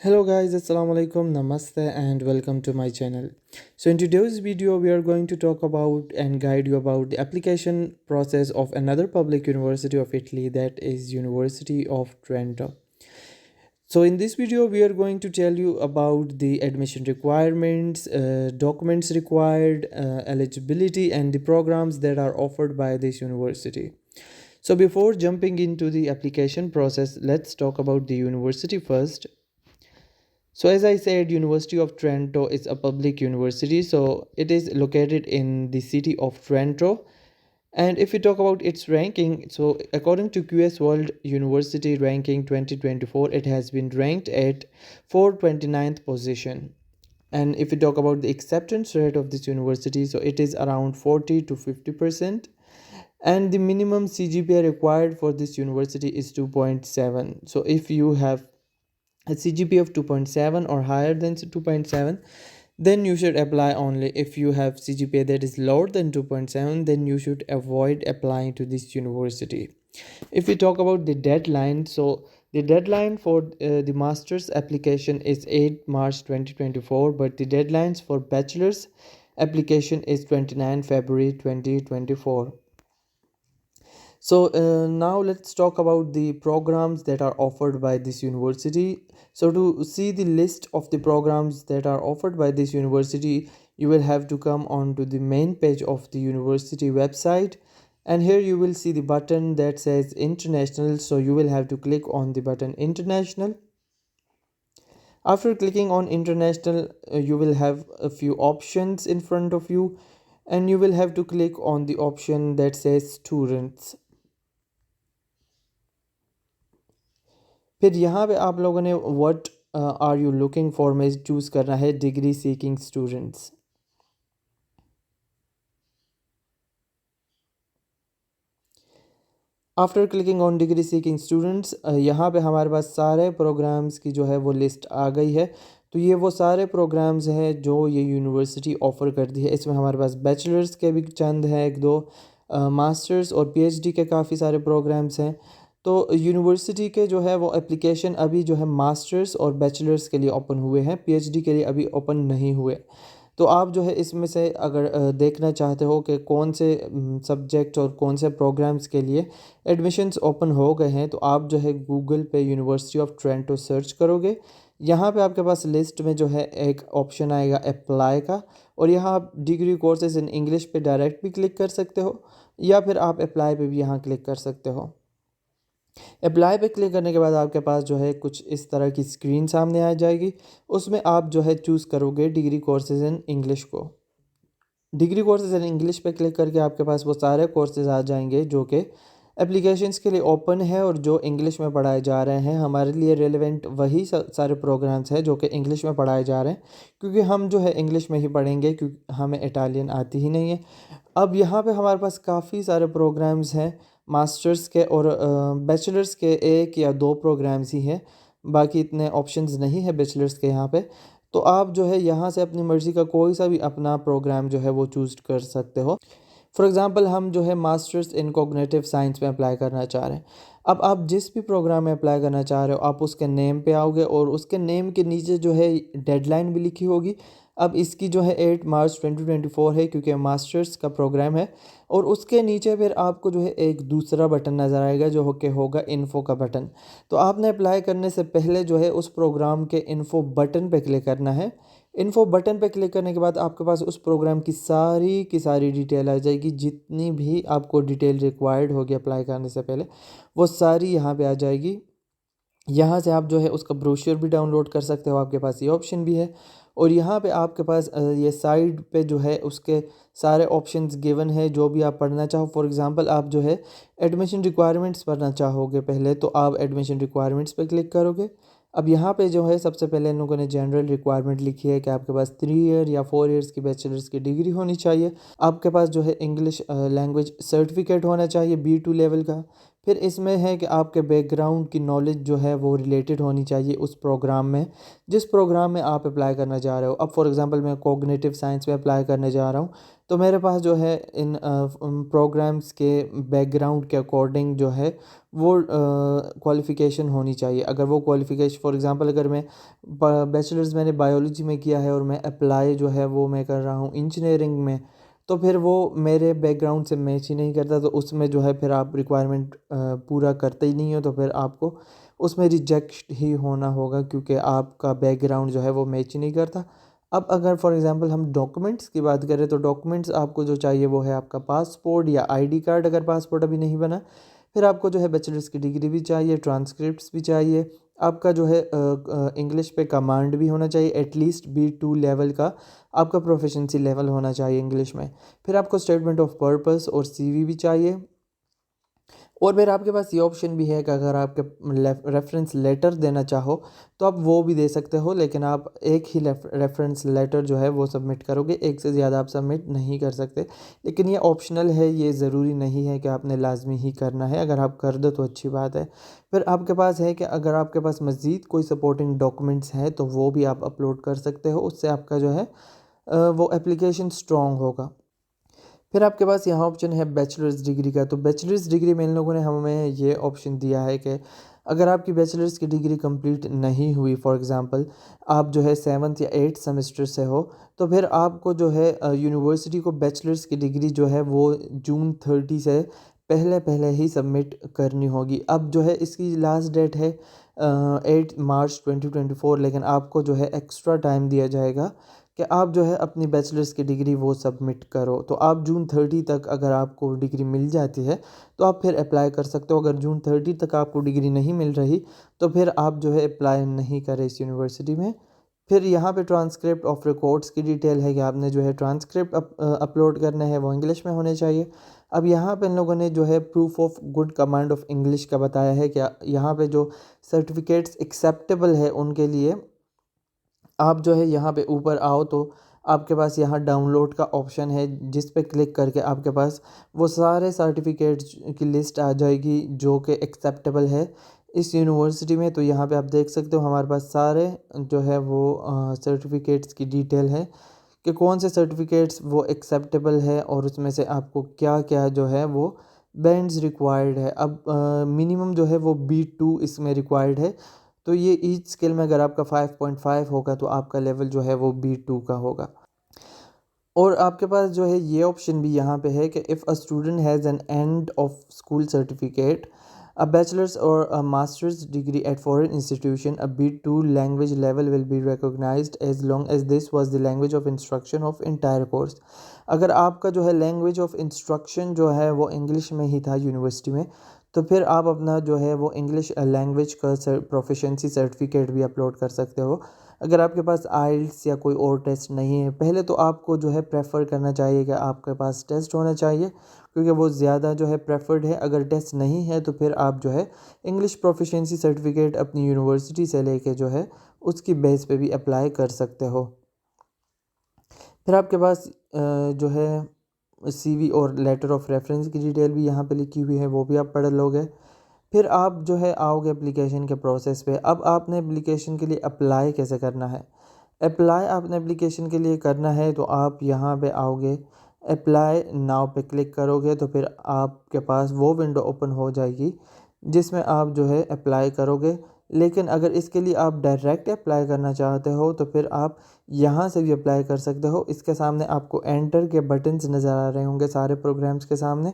Hello guys, assalamu alaikum, namaste and welcome to my channel. So in today's video we are going to talk about and guide you about the application process of another public university of Italy, that is University of Trento. So in this video we are going to tell you about the admission requirements, documents required, eligibility and the programs that are offered by this university. So before jumping into the application process, let's talk about the university first. So as I said, University of Trento is a public university. So it is located in the city of Trento. And if we talk about its ranking, so according to QS World University Ranking 2024, it has been ranked at 429th position. And if we talk about the acceptance rate of this university, so it is around 40 to 50%. And the minimum CGPA required for this university is 2.7. So if you have a CGPA of 2.7 or higher than 2.7, then you should apply only. If you have CGPA that is lower than 2.7, then you should avoid applying to this university. If we talk about the deadline, so the deadline for the master's application is 8 March 2024, but the deadlines for bachelor's application is 29 February 2024. So now let's talk about the programs that are offered by this university. So to see the list of the programs that are offered by this university, you will have to come on to the main page of the university website, and here you will see the button that says international. So you will have to click on the button international. After clicking on international, you will have a few options in front of you, and you will have to click on the option that says students. फिर यहाँ पे आप लोगों ने what are you looking for में choose करना है degree seeking students. After clicking on degree seeking students, यहाँ पे हमारे पास सारे प्रोग्राम्स की जो है वो लिस्ट आ गई है. तो ये वो सारे प्रोग्राम्स हैं जो ये यूनिवर्सिटी ऑफ़र करती है. इसमें हमारे पास बैचलर्स के भी चंद हैं, एक दो मास्टर्स और पीएचडी के काफ़ी सारे प्रोग्राम्स हैं. तो यूनिवर्सिटी के जो है वो एप्लीकेशन अभी जो है मास्टर्स और बैचलर्स के लिए ओपन हुए हैं, पीएचडी के लिए अभी ओपन नहीं हुए. तो आप जो है इसमें से अगर देखना चाहते हो कि कौन से सब्जेक्ट और कौन से प्रोग्राम्स के लिए एडमिशन्स ओपन हो गए हैं, तो आप जो है गूगल पे यूनिवर्सिटी ऑफ ट्रेंटो सर्च करोगे. यहाँ पे आपके पास लिस्ट में जो है एक ऑप्शन आएगा अप्लाई का, और यहाँ आप डिग्री कोर्सेज इन इंग्लिश पे डायरेक्ट भी क्लिक कर सकते हो, या फिर आप अप्लाई पे भी यहाँ क्लिक कर सकते हो. अप्लाई पे क्लिक करने के बाद आपके पास जो है कुछ इस तरह की स्क्रीन सामने आ जाएगी. उसमें आप जो है चूज़ करोगे डिग्री कोर्सेज इन इंग्लिश को. डिग्री कोर्सेज इन इंग्लिश पे क्लिक करके आपके पास वो सारे कोर्सेज आ जाएंगे जो कि एप्लीकेशंस के लिए ओपन है और जो इंग्लिश में पढ़ाए जा रहे हैं. हमारे लिए रेलेवेंट वही सारे प्रोग्राम्स हैं जो कि इंग्लिश में पढ़ाए जा रहे हैं, क्योंकि हम जो है इंग्लिश में ही पढ़ेंगे, क्योंकि हमें इटालियन आती ही नहीं है. अब यहाँ पे हमारे पास काफ़ी सारे प्रोग्राम्स हैं मास्टर्स के, और बैचलर्स के एक या दो प्रोग्राम्स ही हैं, बाकी इतने ऑप्शंस नहीं है बैचलर्स के यहाँ पे. तो आप जो है यहाँ से अपनी मर्ज़ी का कोई सा भी अपना प्रोग्राम जो है वो चूज़ कर सकते हो. फॉर एग्ज़ाम्पल हम जो है मास्टर्स इन कॉग्निटिव साइंस में अप्लाई करना चाह रहे हैं. अब आप जिस भी प्रोग्राम में अप्लाई करना चाह रहे हो, आप उसके नेम पे आओगे और उसके नेम के नीचे जो है डेडलाइन भी लिखी होगी. अब इसकी जो है 8 मार्च 2024 है, क्योंकि मास्टर्स का प्रोग्राम है. और उसके नीचे फिर आपको जो है एक दूसरा बटन नज़र आएगा जो कि होगा इन्फ़ो का बटन. तो आपने अप्लाई करने से पहले जो है उस प्रोग्राम के इन्फ़ो बटन पे क्लिक करना है. इन्फ़ो बटन पे क्लिक करने के बाद आपके पास उस प्रोग्राम की सारी डिटेल आ जाएगी. जितनी भी आपको डिटेल रिक्वायर्ड होगी अप्लाई करने से पहले, वो सारी यहाँ पे आ जाएगी. यहाँ से आप जो है उसका ब्रोशर भी डाउनलोड कर सकते हो, आपके पास ये ऑप्शन भी है. और यहाँ पे आपके पास ये साइड पे जो है उसके सारे ऑप्शंस गिवन है जो भी आप पढ़ना चाहो. फॉर एग्जांपल आप जो है एडमिशन रिक्वायरमेंट्स पढ़ना चाहोगे पहले, तो आप एडमिशन रिक्वायरमेंट्स पे क्लिक करोगे. अब यहाँ पे जो है सबसे पहले इन लोगों ने जनरल रिक्वायरमेंट लिखी है कि आपके पास 3 ईयर या 4 ईयर्स की बैचलर्स की डिग्री होनी चाहिए. आपके पास जो है इंग्लिश लैंग्वेज सर्टिफिकेट होना चाहिए B2 लेवल का. फिर इसमें है कि आपके बैकग्राउंड की नॉलेज जो है वो रिलेटेड होनी चाहिए उस प्रोग्राम में, जिस प्रोग्राम में आप अप्लाई करना चाह रहे हो। अब फॉर एग्जांपल मैं कॉग्निटिव साइंस में अप्लाई करने जा रहा हूँ, तो मेरे पास जो है इन प्रोग्राम्स के बैकग्राउंड के अकॉर्डिंग जो है वो क्वालिफ़िकेशन होनी चाहिए। अगर वो क्वालिफ़िकेशन फॉर एग्जांपल अगर मैं बैचलर्स मैंने बायोलॉजी में किया है और मैं अप्लाई जो है वो मैं कर रहा हूँ इंजीनियरिंग में, तो फिर वो मेरे बैकग्राउंड से मैच ही नहीं करता, तो उसमें जो है फिर आप रिक्वायरमेंट पूरा करते ही नहीं हो, तो फिर आपको उसमें रिजेक्ट ही होना होगा, क्योंकि आपका बैकग्राउंड जो है वो मैच ही नहीं करता। अब अगर फॉर एग्जांपल हम डॉक्यूमेंट्स की बात करें, तो डॉक्यूमेंट्स आपको जो चाहिए वो है आपका पासपोर्ट या आईडी कार्ड, अगर पासपोर्ट अभी नहीं बना। फिर आपको जो है बैचलर्स की डिग्री भी चाहिए, ट्रांसक्रिप्ट्स भी चाहिए, आपका जो है इंग्लिश पे कमांड भी होना चाहिए, एटलीस्ट B2 लेवल का आपका प्रोफिशिएंसी लेवल होना चाहिए इंग्लिश में। फिर आपको स्टेटमेंट ऑफ पर्पस और CV भी चाहिए। और फिर आपके पास ये ऑप्शन भी है कि अगर आपके रेफरेंस लेटर देना चाहो तो आप वो भी दे सकते हो, लेकिन आप एक ही रेफरेंस लेटर जो है वो सबमिट करोगे, एक से ज़्यादा आप सबमिट नहीं कर सकते। लेकिन ये ऑप्शनल है, ये ज़रूरी नहीं है कि आपने लाजमी ही करना है, अगर आप कर दो तो अच्छी बात है। फिर आपके पास है कि अगर आपके पास मज़ीद कोई सपोर्टिंग डॉक्यूमेंट्स हैं तो वो भी आप अपलोड कर सकते हो, उससे आपका जो है वो एप्लीकेशन स्ट्रॉन्ग होगा। फिर आपके पास यहाँ ऑप्शन है बैचलर्स डिग्री का। तो बैचलर्स डिग्री में इन लोगों ने हमें ये ऑप्शन दिया है कि अगर आपकी बैचलर्स की डिग्री कंप्लीट नहीं हुई, फॉर एग्ज़ाम्पल आप जो है 7th या 8th सेमेस्टर से हो, तो फिर आपको जो है यूनिवर्सिटी को बैचलर्स की डिग्री जो है वो जून 30 से पहले पहले ही सबमिट करनी होगी। अब जो है इसकी लास्ट डेट है 8 मार्च 2024, लेकिन आपको जो है एक्स्ट्रा टाइम दिया जाएगा कि आप जो है अपनी बैचलर्स की डिग्री वो सबमिट करो। तो आप जून 30 तक अगर आपको डिग्री मिल जाती है तो आप फिर अप्लाई कर सकते हो। अगर जून 30 तक आपको डिग्री नहीं मिल रही तो फिर आप जो है अप्लाई नहीं करें इस यूनिवर्सिटी में। फिर यहाँ पे ट्रांसक्रिप्ट ऑफ रिकॉर्ड्स की डिटेल है कि आपने जो है ट्रांसक्रिप्ट अपलोड करने हैं, वो इंग्लिश में होने चाहिए। अब यहाँ पे इन लोगों ने जो है proof of good command of English का बताया है कि यहाँ पे जो सर्टिफिकेट्स एक्सेप्टेबल है उनके लिए आप जो है यहाँ पे ऊपर आओ तो आपके पास यहाँ डाउनलोड का ऑप्शन है, जिस पे क्लिक करके आपके पास वो सारे सर्टिफिकेट्स की लिस्ट आ जाएगी जो कि एक्सेप्टेबल है इस यूनिवर्सिटी में। तो यहाँ पे आप देख सकते हो हमारे पास सारे जो है वो सर्टिफिकेट्स की डिटेल है कि कौन से सर्टिफिकेट्स वो एक्सेप्टेबल है और उसमें से आपको क्या क्या जो है वो बैंड्स रिक्वायर्ड है। अब मिनिमम जो है वो B2 इसमें रिक्वायर्ड है। तो ये ईच स्केल में अगर आपका 5.5 होगा तो आपका लेवल जो है वो B2 का होगा। और आपके पास जो है ये ऑप्शन भी यहाँ पे है कि if a student has an end of school certificate, a bachelor's or a master's degree at foreign institution, a B2 language level will be recognized as long as this was the language of instruction of entire course। अगर आपका जो है language of instruction जो है वो English में ही था university में, तो फिर आप अपना जो है वो इंग्लिश लैंग्वेज का प्रोफिशेंसी सर्टिफिकेट भी अपलोड कर सकते हो। अगर आपके पास आइल्स या कोई और टेस्ट नहीं है, पहले तो आपको जो है प्रेफर करना चाहिए कि आपके पास टेस्ट होना चाहिए, क्योंकि वो ज़्यादा जो है प्रेफर्ड है। अगर टेस्ट नहीं है तो फिर आप जो है इंग्लिश प्रोफिशिएंसी सर्टिफिकेट अपनी यूनिवर्सिटी से लेके जो है उसकी बेस पे भी अप्लाई कर सकते हो। फिर आपके पास जो है CV और लेटर ऑफ रेफरेंस की डिटेल भी यहाँ पे लिखी हुई है, वो भी आप पढ़ लोगे। फिर आप जो है आओगे एप्लीकेशन के प्रोसेस पे। अब आपने एप्लीकेशन के लिए अप्लाई कैसे करना है। अप्लाई आपने एप्लीकेशन के लिए करना है तो आप यहाँ पे आओगे, अप्लाई नाउ पे क्लिक करोगे तो फिर आपके पास वो विंडो ओपन हो जाएगी जिसमें आप जो है अप्लाई करोगे। लेकिन अगर इसके लिए आप डायरेक्ट अप्लाई करना चाहते हो तो फिर आप यहाँ से भी अप्लाई कर सकते हो। इसके सामने आपको एंटर के बटन्स नज़र आ रहे होंगे सारे प्रोग्राम्स के सामने।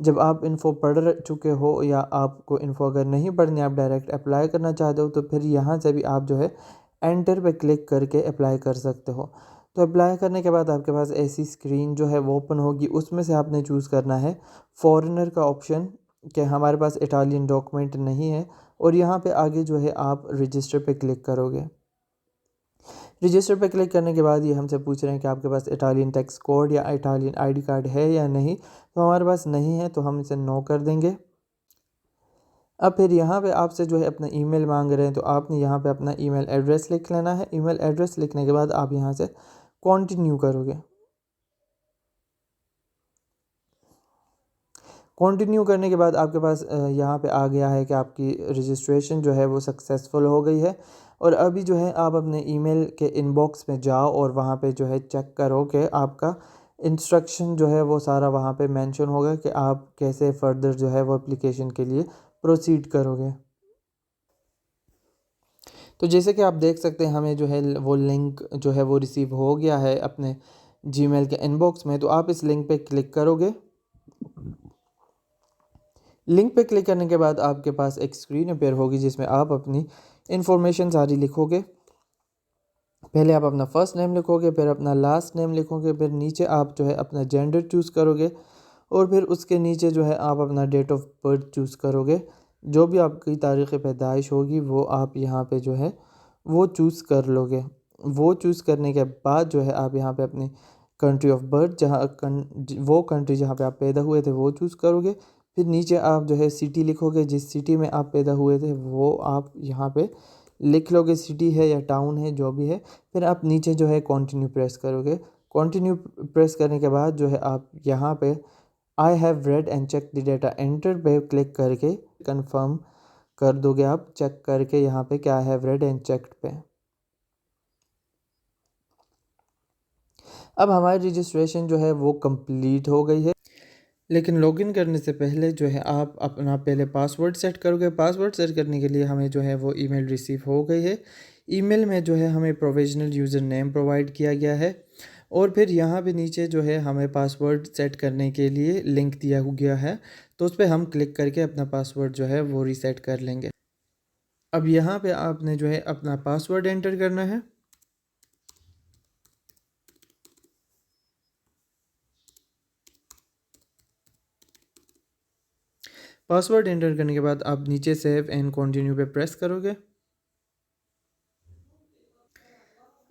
जब आप इन्फ़ो पढ़ चुके हो या आपको इन्फ़ो अगर नहीं पढ़नी, आप डायरेक्ट अप्लाई करना चाहते हो, तो फिर यहाँ से भी आप जो है एंटर पे क्लिक करके अप्लाई कर सकते हो। तो अप्लाई करने के बाद आपके पास ऐसी स्क्रीन जो है वो ओपन होगी, उसमें से आपने चूज़ करना है फॉरेनर का ऑप्शन कि हमारे पास इटालियन डॉक्यूमेंट नहीं है, और यहाँ पे आगे जो है आप रजिस्टर पे क्लिक करोगे। रजिस्टर पे क्लिक करने के बाद ये हमसे पूछ रहे हैं कि आपके पास इटालियन टैक्स कोड या इटालियन आईडी कार्ड है या नहीं। तो हमारे पास नहीं है तो हम इसे नो कर देंगे। अब फिर यहाँ पे आपसे जो है अपना ईमेल मांग रहे हैं, तो आपने यहाँ पे अपना ईमेल एड्रेस लिख लेना है। ईमेल एड्रेस लिखने के बाद आप यहाँ से कंटिन्यू करोगे। कंटिन्यू करने के बाद आपके पास यहाँ पे आ गया है कि आपकी रजिस्ट्रेशन जो है वो सक्सेसफुल हो गई है। और अभी जो है आप अपने ईमेल के इनबॉक्स में जाओ और वहाँ पे जो है चेक करो कि आपका इंस्ट्रक्शन जो है वो सारा वहाँ पे मेंशन होगा कि आप कैसे फ़र्दर जो है वो एप्लीकेशन के लिए प्रोसीड करोगे। तो जैसे कि आप देख सकते हैं हमें जो है वो लिंक जो है वो रिसीव हो गया है अपने जीमेल के इनबॉक्स में। तो आप इस लिंक पे क्लिक करोगे। लिंक पे क्लिक करने के बाद आपके पास एक स्क्रीन अपेयर होगी जिसमें आप अपनी इंफॉर्मेशन सारी लिखोगे। पहले आप अपना फर्स्ट नेम लिखोगे, फिर अपना लास्ट नेम लिखोगे, फिर नीचे आप जो है अपना जेंडर चूज़ करोगे और फिर उसके नीचे जो है आप अपना डेट ऑफ बर्थ चूज़ करोगे। जो भी आपकी तारीख़ पैदाइश होगी वो आप यहाँ पे जो है वो चूज़ कर लोगे। वो चूज़ करने के बाद जो है आप यहाँ पे अपनी कंट्री ऑफ बर्थ वो कंट्री जहाँ पे आप पैदा हुए थे वो चूज़ करोगे। फिर नीचे आप जो है सिटी लिखोगे, जिस सिटी में आप पैदा हुए थे वो आप यहाँ पे लिख लोगे, सिटी है या टाउन है जो भी है। फिर आप नीचे जो है कंटिन्यू प्रेस करोगे। कंटिन्यू प्रेस करने के बाद जो है आप यहाँ पे I have read and check the data enter पे क्लिक करके कंफर्म कर दोगे। आप चेक करके यहाँ पे क्या हैव रेड एंड चेक्ड पे। अब हमारी रजिस्ट्रेशन जो है वो कंप्लीट हो गई है। लेकिन लॉगिन करने से पहले जो है आप अपना पहले पासवर्ड सेट करोगे। पासवर्ड सेट करने के लिए हमें जो है वो ईमेल रिसीव हो गई है। ईमेल में जो है हमें प्रोविजनल यूज़र नेम प्रोवाइड किया गया है और फिर यहाँ पे नीचे जो है हमें पासवर्ड सेट करने के लिए लिंक दिया गया है। तो उस पर हम क्लिक करके अपना पासवर्ड जो है वो रीसेट कर लेंगे। अब यहाँ पे आपने जो है अपना पासवर्ड एंटर करना है। पासवर्ड एंटर करने के बाद आप नीचे सेव एंड कंटिन्यू पे प्रेस करोगे।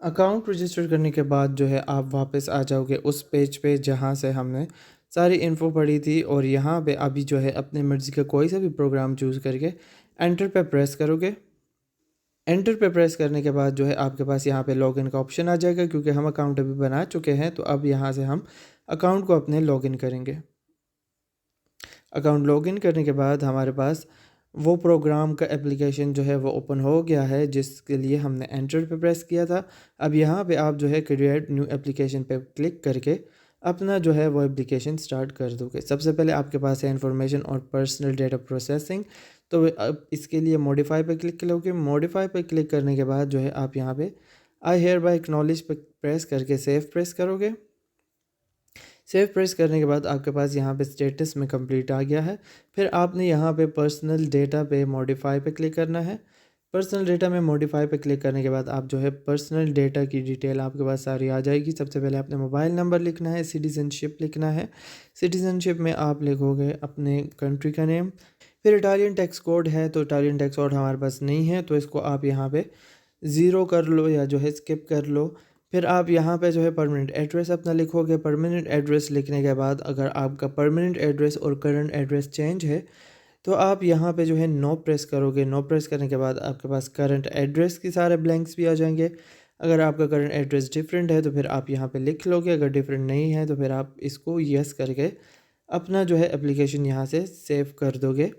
अकाउंट रजिस्टर करने के बाद जो है आप वापस आ जाओगे उस पेज पे जहाँ से हमने सारी इन्फो पढ़ी थी और यहाँ पे अभी जो है अपने मर्ज़ी का कोई सा भी प्रोग्राम चूज़ करके एंटर पे प्रेस करोगे। एंटर पे प्रेस करने के बाद जो है आपके पास यहाँ पे लॉगिन का ऑप्शन आ जाएगा, क्योंकि हम अकाउंट अभी बना चुके हैं। तो अब यहाँ से हम अकाउंट को अपने लॉगिन करेंगे। अकाउंट लॉगिन करने के बाद हमारे पास वो प्रोग्राम का एप्लीकेशन जो है वो ओपन हो गया है जिसके लिए हमने एंटर पे प्रेस किया था। अब यहाँ पे आप जो है क्रिएट न्यू एप्लीकेशन पे क्लिक करके अपना जो है वो एप्लीकेशन स्टार्ट कर दोगे। सबसे पहले आपके पास है इंफॉर्मेशन और पर्सनल डेटा प्रोसेसिंग। तो अब इसके लिए मॉडिफाई पे क्लिक करोगे। मॉडिफाई पे क्लिक करने के बाद जो है आप यहाँ पे आई हेयर बाय एक्नॉलेज पे प्रेस करके सेव प्रेस करोगे। सेव प्रेस करने के बाद आपके पास यहाँ पे स्टेटस में कंप्लीट आ गया है। फिर आपने यहाँ पे पर्सनल डेटा पे मॉडिफाई पे क्लिक करना है। पर्सनल डेटा में मॉडिफाई पे क्लिक करने के बाद आप जो है पर्सनल डेटा की डिटेल आपके पास सारी आ जाएगी। सबसे पहले आपने मोबाइल नंबर लिखना है, सिटीज़नशिप लिखना है। सिटीज़नशिप में आप लिखोगे अपने कंट्री का नेम। फिर इटालियन टैक्स कोड है, तो इटालियन टैक्स कोड हमारे पास नहीं है तो इसको आप यहाँ पे ज़ीरो कर लो या जो है स्किप कर लो। फिर आप यहाँ पे जो है परमानेंट एड्रेस अपना लिखोगे। परमानेंट एड्रेस लिखने के बाद अगर आपका परमानेंट एड्रेस और करंट एड्रेस चेंज है तो आप यहाँ पे जो है नो प्रेस करोगे। नो प्रेस करने के बाद आपके पास करंट एड्रेस के सारे ब्लैंक्स भी आ जाएंगे। अगर आपका करंट एड्रेस डिफरेंट है तो फिर आप यहाँ पे लिख लोगे। अगर डिफरेंट नहीं है तो फिर आप इसको यस करके अपना जो है एप्लीकेशन यहाँ से सेव कर दोगे।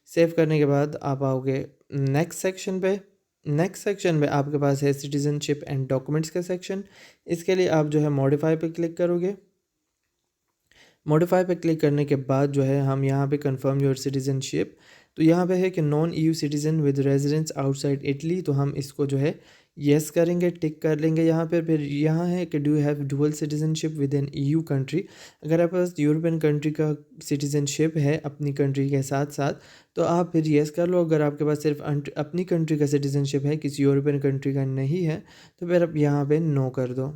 सेव करने के बाद आप आओगे नेक्स्ट सेक्शन पे। नेक्स्ट सेक्शन में आपके पास है सिटीज़नशिप एंड डॉक्यूमेंट्स का सेक्शन। इसके लिए आप जो है मॉडिफाई पे क्लिक करोगे। मॉडिफाई पे क्लिक करने के बाद जो है हम यहाँ पे कंफर्म योर सिटीज़नशिप, तो यहाँ पे है कि non EU citizen with residence outside Italy, तो हम इसको जो है येस करेंगे, टिक कर लेंगे यहाँ पे। फिर यहाँ है कि do you have dual citizenship with an EU country. अगर आपके पास यूरोपियन कंट्री का सिटीज़नशिप है अपनी कंट्री के साथ साथ तो आप फिर येस कर लो। अगर आपके पास सिर्फ अपनी कंट्री का सिटीज़नशिप है, किसी यूरोपियन कंट्री का नहीं है, तो फिर आप यहाँ पे नो कर दो।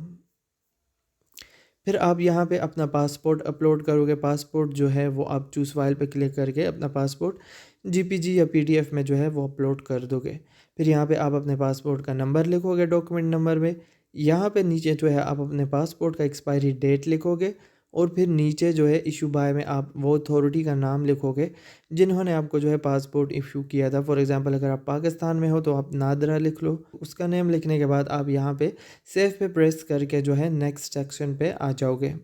फिर आप यहाँ पे अपना पासपोर्ट अपलोड करोगे। पासपोर्ट जो है वो आप चूज़ फाइल पे क्लिक करके अपना पासपोर्ट जीपीजी या पीडीएफ में जो है वो अपलोड कर दोगे। फिर यहाँ पे आप अपने पासपोर्ट का नंबर लिखोगे डॉक्यूमेंट नंबर में। यहाँ पे नीचे जो है आप अपने पासपोर्ट का एक्सपायरी डेट लिखोगे और फिर नीचे जो है इशू बाय में आप वो अथॉरिटी का नाम लिखोगे जिन्होंने आपको जो है पासपोर्ट इशू किया था। फॉर एग्जांपल अगर आप पाकिस्तान में हो तो आप नादरा लिख लो। उसका नेम लिखने के बाद आप यहाँ पे सेव पे प्रेस करके जो है नेक्स्ट सेक्शन पे आ जाओगे।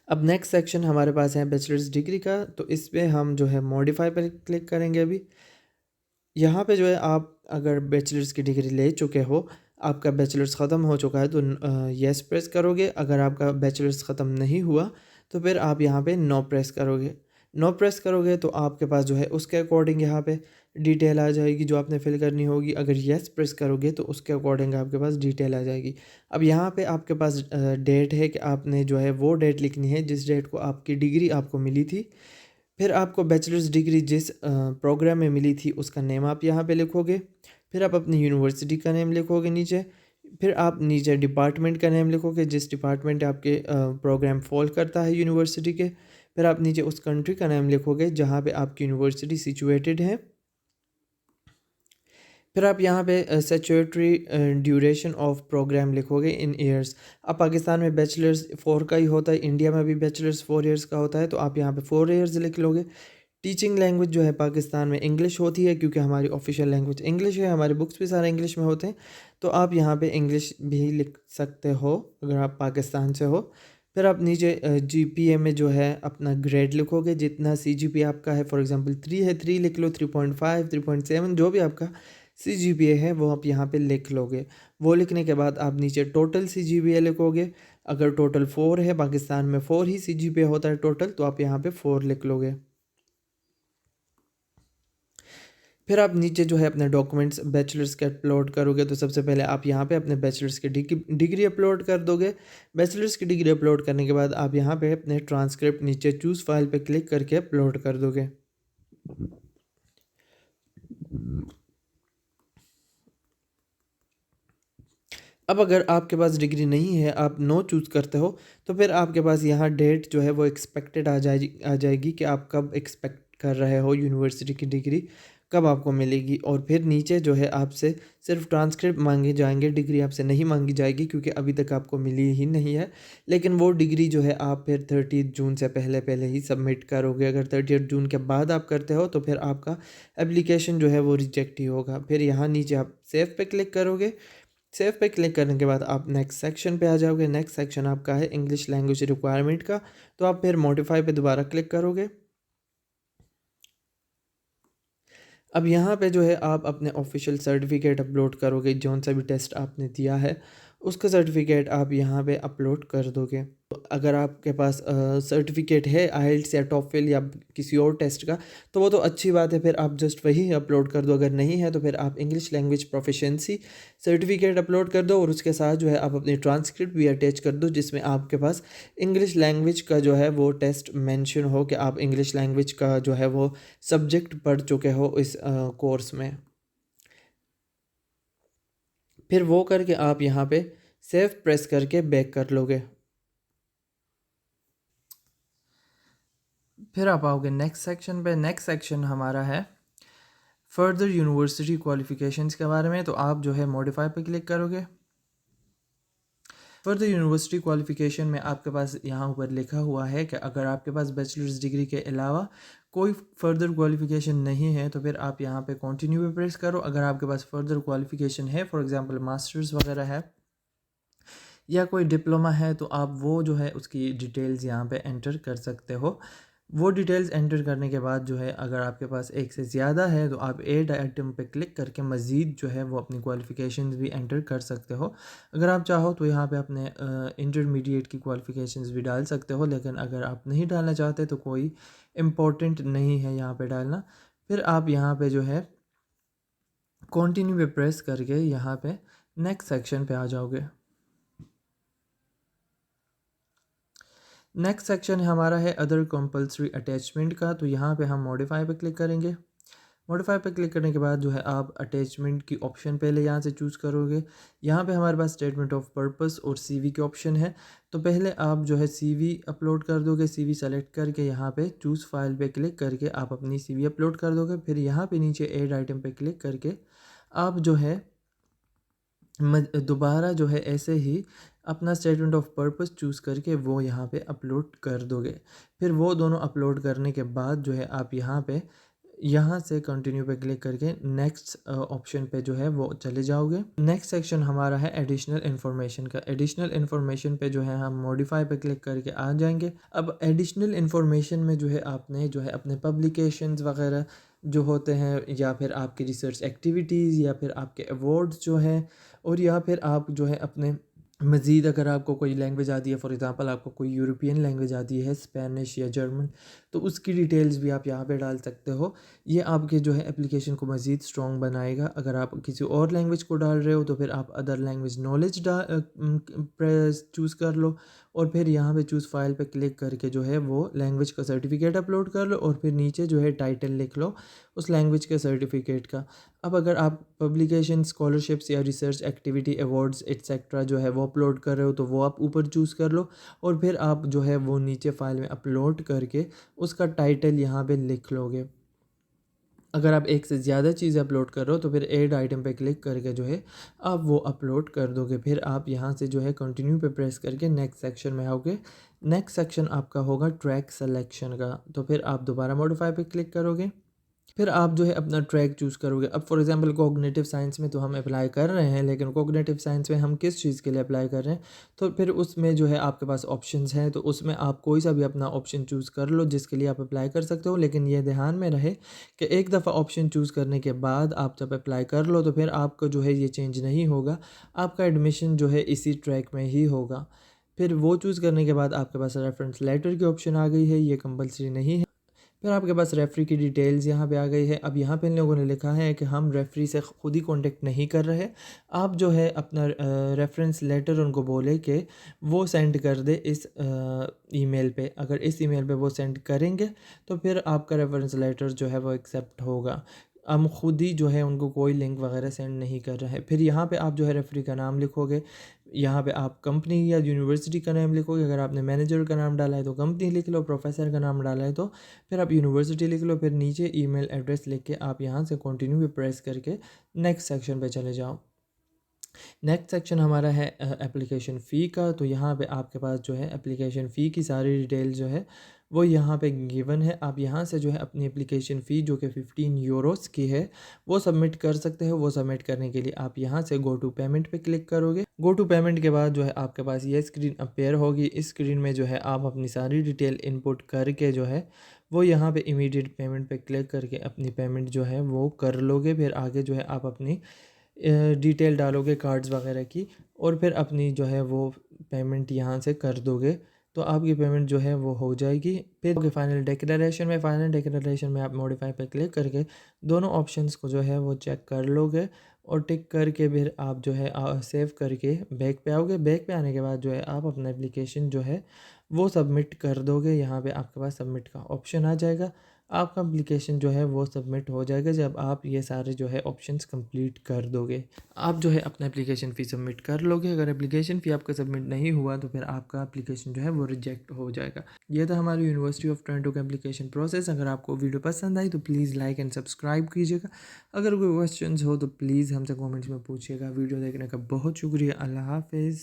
अब नेक्स्ट सेक्शन हमारे पास है बैचलर्स डिग्री का, तो इस पे हम जो है मॉडिफाई पर क्लिक करेंगे अभी। यहाँ पे जो है आप अगर बैचलर्स की डिग्री ले चुके हो, आपका बैचलर्स ख़त्म हो चुका है तो येस प्रेस करोगे। अगर आपका बैचलर्स ख़त्म नहीं हुआ तो फिर आप यहाँ पे नो प्रेस करोगे। नो प्रेस करोगे तो आपके पास जो है उसके अकॉर्डिंग यहाँ पे डिटेल आ जाएगी जो आपने फिल करनी होगी। अगर येस प्रेस करोगे तो उसके अकॉर्डिंग आपके पास डिटेल आ जाएगी। अब यहाँ पे आपके पास डेट है कि आपने जो है वो डेट लिखनी है जिस डेट को आपकी डिग्री आपको मिली थी। फिर आपको बैचलर्स डिग्री जिस प्रोग्राम में मिली थी उसका नेम आप यहाँ पे लिखोगे। फिर आप अपनी यूनिवर्सिटी का नेम लिखोगे नीचे। फिर आप नीचे डिपार्टमेंट का नेम लिखोगे जिस डिपार्टमेंट आपके प्रोग्राम फॉल करता है यूनिवर्सिटी के। फिर आप नीचे उस कंट्री का नेम लिखोगे जहाँ पे आपकी यूनिवर्सिटी सिचुएटेड है। फिर आप यहाँ पे स्टैट्यूटरी ड्यूरेशन ऑफ प्रोग्राम लिखोगे इन ईयर्स। अब पाकिस्तान में बैचलर्स 4 का ही होता है, इंडिया में भी बैचलर्स 4 ईयर्स का होता है, तो आप यहाँ पे 4 ईयर्स लिख लोगे। टीचिंग लैंग्वेज जो है पाकिस्तान में इंग्लिश होती है क्योंकि हमारी ऑफिशियल लैंग्वेज इंग्लिश है, हमारे बुक्स भी सारे इंग्लिश में होते हैं, तो आप यहाँ पे इंग्लिश भी लिख सकते हो अगर आप पाकिस्तान से हो। फिर आप नीचे जीपीए में जो है अपना ग्रेड लिखोगे, जितना सीजीपीए आपका है, फॉर एग्जांपल 3 है 3 लिख लो, 3.5 3.7 जो भी आपका सीजीपीए है वो आप यहाँ पे लिख लोगे। वो लिखने के बाद आप नीचे टोटल सीजीपीए लिखोगे। अगर टोटल 4 है, पाकिस्तान में 4 ही सीजीपीए होता है टोटल, तो आप यहाँ पे 4 लिख लोगे। फिर आप नीचे जो है अपने डॉक्यूमेंट्स बैचलर्स के अपलोड करोगे, तो सबसे पहले आप यहाँ पे अपने बैचलर्स की डिग्री अपलोड कर दोगे। बैचलर्स की डिग्री अपलोड करने के बाद आप यहाँ पे अपने ट्रांसक्रिप्ट नीचे चूज़ फाइल पे क्लिक करके अपलोड कर दोगे। अब अगर आपके पास डिग्री नहीं है, आप नो चूज़ करते हो, तो फिर आपके पास यहाँ डेट जो है वो एक्सपेक्टेड आ जाएगी कि आप कब एक्सपेक्ट कर रहे हो यूनिवर्सिटी की डिग्री कब आपको मिलेगी। और फिर नीचे जो है आपसे सिर्फ ट्रांसक्रिप्ट मांगे जाएंगे, डिग्री आपसे नहीं मांगी जाएगी क्योंकि अभी तक आपको मिली ही नहीं है। लेकिन वो डिग्री जो है आप फिर 30 जून से पहले पहले ही सबमिट करोगे। अगर 30 जून के बाद आप करते हो तो फिर आपका एप्लीकेशन जो है वो रिजेक्ट ही होगा। फिर यहाँ नीचे आप सेव पे क्लिक करोगे। सेव पे क्लिक करने के बाद आप नेक्स्ट सेक्शन पे आ जाओगे। नेक्स्ट सेक्शन आपका है इंग्लिश लैंग्वेज रिक्वायरमेंट का, तो आप फिर मॉडिफाई पे दोबारा क्लिक करोगे। अब यहाँ पे जो है आप अपने ऑफिशियल सर्टिफिकेट अपलोड करोगे, जौन सा भी टेस्ट आपने दिया है उसका सर्टिफिकेट आप यहाँ पे अपलोड कर दोगे। तो अगर आपके पास सर्टिफिकेट है आईएलटीएस या टॉफल या किसी और टेस्ट का, तो वो तो अच्छी बात है, फिर आप जस्ट वही अपलोड कर दो। अगर नहीं है तो फिर आप English language proficiency certificate upload कर दो और उसके साथ जो है आप अपनी ट्रांसक्रिप्ट भी अटैच कर दो जिसमें आपके पास इंग्लिश लैंग्वेज का जो है वो टेस्ट मेंशन हो कि आप इंग्लिश लैंग्वेज का जो है वो सब्जेक्ट पढ़ चुके हो इस कोर्स में। फिर वो करके आप यहाँ पे सेव प्रेस करके बैक कर लोगे। फिर आप आओगे नेक्स्ट सेक्शन पे। नेक्स्ट सेक्शन हमारा है फर्दर यूनिवर्सिटी क्वालिफ़िकेशंस के बारे में, तो आप जो है मॉडिफाई पे क्लिक करोगे। फर्दर यूनिवर्सिटी क्वालिफ़िकेशन में आपके पास यहाँ ऊपर लिखा हुआ है कि अगर आपके पास बैचलर्स डिग्री के अलावा कोई फर्दर क्वालिफ़िकेशन नहीं है तो फिर आप यहाँ पे कंटिन्यू पे प्रेस करो। अगर आपके पास फर्दर क्वालिफ़िकेशन है, फॉर एग्जांपल मास्टर्स वगैरह है या कोई डिप्लोमा है, तो आप वो जो है उसकी डिटेल्स यहाँ पे एंटर कर सकते हो। वो डिटेल्स एंटर करने के बाद जो है अगर आपके पास एक से ज़्यादा है तो आप ऐड आइटम पे क्लिक करके मज़ीद जो है वो अपनी क्वालिफ़िकेशंस भी एंटर कर सकते हो। अगर आप चाहो तो यहाँ पे अपने इंटरमीडिएट की क्वालिफ़िकेशंस भी डाल सकते हो, लेकिन अगर आप नहीं डालना चाहते तो कोई इम्पोर्टेंट नहीं है यहाँ पे डालना। फिर आप यहाँ पे जो है कंटिन्यू पे प्रेस करके यहाँ पे नेक्स्ट सेक्शन पे आ जाओगे। नेक्स्ट सेक्शन हमारा है अदर कंपल्सरी अटैचमेंट का, तो यहाँ पे हम मॉडिफाई पे क्लिक करेंगे। मॉडिफाई पे क्लिक करने के बाद जो है आप अटैचमेंट की ऑप्शन पहले यहाँ से चूज़ करोगे। यहाँ पे हमारे पास स्टेटमेंट ऑफ पर्पस और सीवी के ऑप्शन है, तो पहले आप जो है सीवी अपलोड कर दोगे। सीवी सेलेक्ट करके यहाँ पे चूज़ फाइल पे क्लिक करके आप अपनी सीवी अपलोड कर दोगे। फिर यहाँ पे नीचे ऐड आइटम पे क्लिक करके आप जो है दोबारा जो है ऐसे ही अपना स्टेटमेंट ऑफ पर्पस चूज़ करके वो यहाँ पे अपलोड कर दोगे। फिर वो दोनों अपलोड करने के बाद जो है आप यहाँ पे यहाँ से कंटिन्यू पे क्लिक करके नेक्स्ट ऑप्शन पे जो है वो चले जाओगे। नेक्स्ट सेक्शन हमारा है एडिशनल इन्फॉर्मेशन का। एडिशनल इन्फॉर्मेशन पे जो है हम मॉडिफाई पे क्लिक करके आ जाएंगे। अब एडिशनल इन्फॉर्मेशन में जो है आपने जो है अपने पब्लिकेशंस वगैरह जो होते हैं, या फिर आपकी रिसर्च एक्टिविटीज़, या फिर आपके अवार्ड्स जो हैं, और या फिर आप जो है अपने मज़ीद अगर आपको कोई लैंग्वेज आती है, फॉर एग्ज़ाम्पल आपको कोई यूरोपियन लैंग्वेज आती है, स्पेनिश या जर्मन, तो उसकी डिटेल्स भी आप यहाँ पे डाल सकते हो। ये आपके जो है एप्लीकेशन को मज़ीद स्ट्रॉन्ग बनाएगा। अगर आप किसी और लैंग्वेज को डाल रहे हो तो फिर आप other language knowledge press choose कर लो, और फिर यहाँ पे चूज़ फाइल पे क्लिक करके जो है वो लैंग्वेज का सर्टिफिकेट अपलोड कर लो, और फिर नीचे जो है टाइटल लिख लो उस लैंग्वेज के सर्टिफिकेट का। अब अगर आप पब्लिकेशन, स्कॉलरशिप्स या रिसर्च एक्टिविटी, अवार्ड्स एट्सेट्रा जो है वो अपलोड कर रहे हो तो वो आप ऊपर चूज़ कर लो, और फिर आप जो है वो नीचे फाइल में अपलोड करके उसका टाइटल यहाँ पे लिख लोगे। अगर आप एक से ज़्यादा चीज़ें अपलोड कर रहे हो तो फिर ऐड आइटम पे क्लिक करके जो है आप वो अपलोड कर दोगे। फिर आप यहाँ से जो है कंटिन्यू पे प्रेस करके नेक्स्ट सेक्शन में आओगे। नेक्स्ट सेक्शन आपका होगा ट्रैक सिलेक्शन का, तो फिर आप दोबारा मॉडिफाई पे क्लिक करोगे। फिर आप जो है अपना ट्रैक चूज़ करोगे। अब फॉर एग्जांपल कोग्निटिव साइंस में तो हम अप्लाई कर रहे हैं, लेकिन कोग्निटिव साइंस में हम किस चीज़ के लिए अप्लाई कर रहे हैं, तो फिर उसमें जो है आपके पास ऑप्शंस हैं, तो उसमें आप कोई सा भी अपना ऑप्शन चूज़ कर लो जिसके लिए आप अप्लाई कर सकते हो। लेकिन ये ध्यान में रहे कि एक दफ़ा ऑप्शन चूज़ करने के बाद आप जब अप्लाई कर लो तो फिर आपका जो है ये चेंज नहीं होगा, आपका एडमिशन जो है इसी ट्रैक में ही होगा। फिर वो चूज़ करने के बाद आपके पास रेफरेंस लेटर की ऑप्शन आ गई है, ये कंपलसरी नहीं है। फिर आपके पास रेफ़री की डिटेल्स यहाँ पे आ गई है। अब यहाँ पे इन लोगों ने लिखा है कि हम रेफ़री से ख़ुद ही कांटेक्ट नहीं कर रहे। आप जो है अपना रेफ़रेंस लेटर उनको बोले कि वो सेंड कर दे इस ईमेल पे। अगर इस ईमेल पे वो सेंड करेंगे तो फिर आपका रेफ़रेंस लेटर जो है वो एक्सेप्ट होगा। हम खुद ही जो है उनको कोई लिंक वगैरह सेंड नहीं कर रहे हैं। फिर यहाँ पे आप जो है रेफ़री का नाम लिखोगे, यहाँ पे आप कंपनी या यूनिवर्सिटी का नाम लिखोगे। अगर आपने मैनेजर का नाम डाला है तो कंपनी लिख लो, प्रोफेसर का नाम डाला है तो फिर आप यूनिवर्सिटी लिख लो। फिर नीचे ईमेल एड्रेस लिख के आप यहाँ से कंटिन्यू पे प्रेस करके नेक्स्ट सेक्शन पे चले जाओ। नेक्स्ट सेक्शन हमारा है एप्लीकेशन फ़ी का। तो यहाँ पे आपके पास जो है एप्लीकेशन फ़ी की सारी डिटेल जो है वो यहाँ पे गिवन है। आप यहाँ से जो है अपनी एप्लीकेशन फ़ी जो कि 15 यूरोस की है वो सबमिट कर सकते हो। वो सबमिट करने के लिए आप यहाँ से गो टू पेमेंट पे क्लिक करोगे। गो टू पेमेंट के बाद जो है आपके पास ये स्क्रीन अपेयर होगी। इस स्क्रीन में जो है आप अपनी सारी डिटेल इनपुट करके जो है वो यहाँ पे इमीडिएट पेमेंट पे क्लिक करके अपनी पेमेंट जो है वो कर लोगे। फिर आगे जो है आप अपनी डिटेल डालोगे कार्ड्स वगैरह की, और फिर अपनी जो है वो पेमेंट यहाँ से कर दोगे, तो आपकी पेमेंट जो है वो हो जाएगी। फिर फाइनल डिक्लेरेशन में आप मॉडिफाई पे क्लिक करके दोनों ऑप्शंस को जो है वो चेक कर लोगे, और टिक करके फिर आप जो है सेव करके बैक पे आओगे। बैक पे आने के बाद जो है आप अपना एप्लीकेशन जो है वो सबमिट कर दोगे। यहाँ पे आपके पास सबमिट का ऑप्शन आ जाएगा। आपका एप्लीकेशन जो है वो सबमिट हो जाएगा जब आप ये सारे जो है ऑप्शंस कंप्लीट कर दोगे। आप जो है अपना एप्लीकेशन फ़ी सबमिट कर लोगे। अगर एप्लीकेशन फ़ी आपका सबमिट नहीं हुआ तो फिर आपका एप्लीकेशन जो है वो रिजेक्ट हो जाएगा। ये था हमारी यूनिवर्सिटी ऑफ टोरंटो का एप्लीकेशन प्रोसेस। अगर आपको वीडियो पसंद आई तो प्लीज़ लाइक एंड सब्सक्राइब कीजिएगा। अगर कोई क्वेश्चंस हो तो प्लीज़ हमसे कमेंट्स में पूछिएगा। वीडियो देखने का बहुत शुक्रिया। अल्लाह हाफ़िज़।